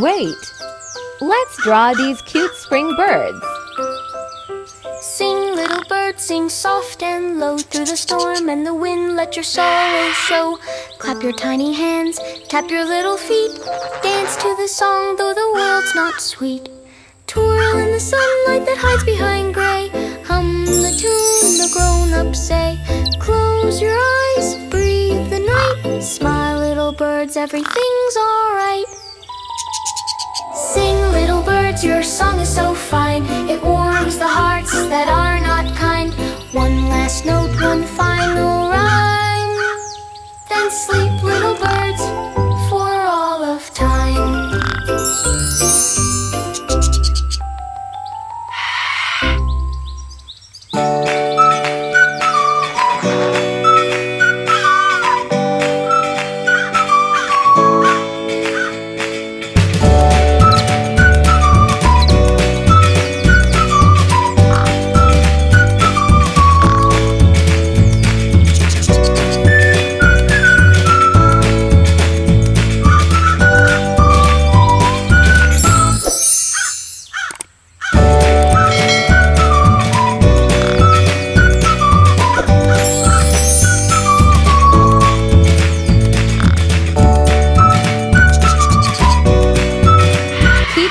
Wait! Let's draw these cute spring birds. Sing, little bird, sing soft and low. Through the storm and the wind, let your sorrow show. Clap your tiny hands, tap your little feet. Dance to the song, though the world's not sweet. Twirl in the sunlight that hides behind gray. Hum the tune the grown-ups say. Close your eyes, breathe the night. Smile, little birds, everything's alright. Sing, little birds, your song is so fine. It warms the hearts that are not kind. One last note, one final rhyme. Then sleep, little birds, for all of time.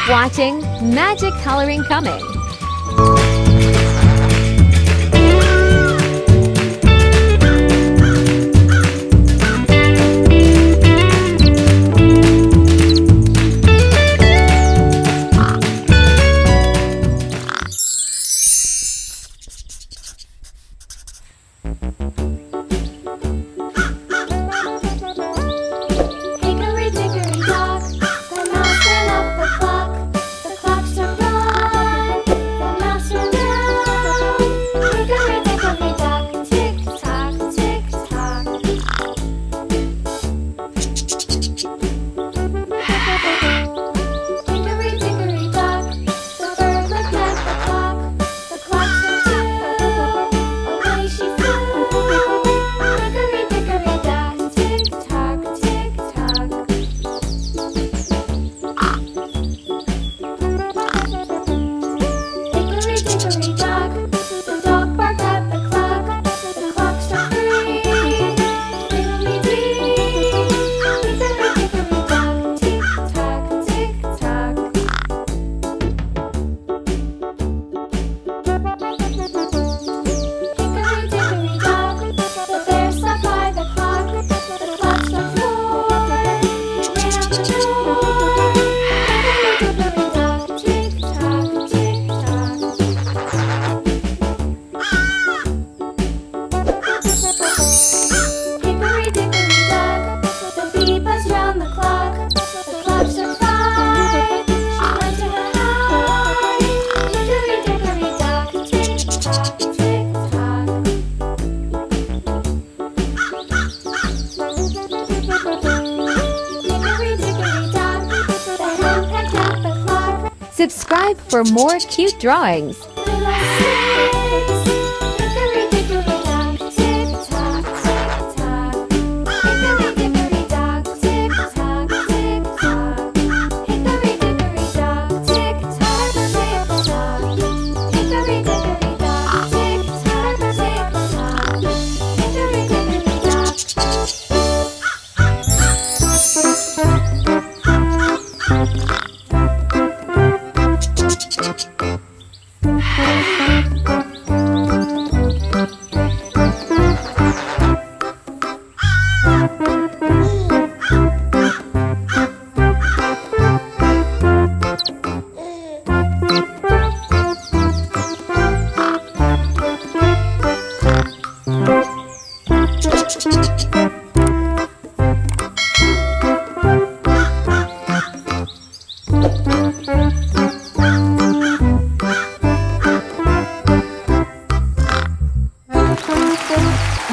Watching Magic Coloring Coming. Subscribe for more cute drawings.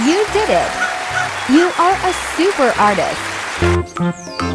You did it! You are a super artist!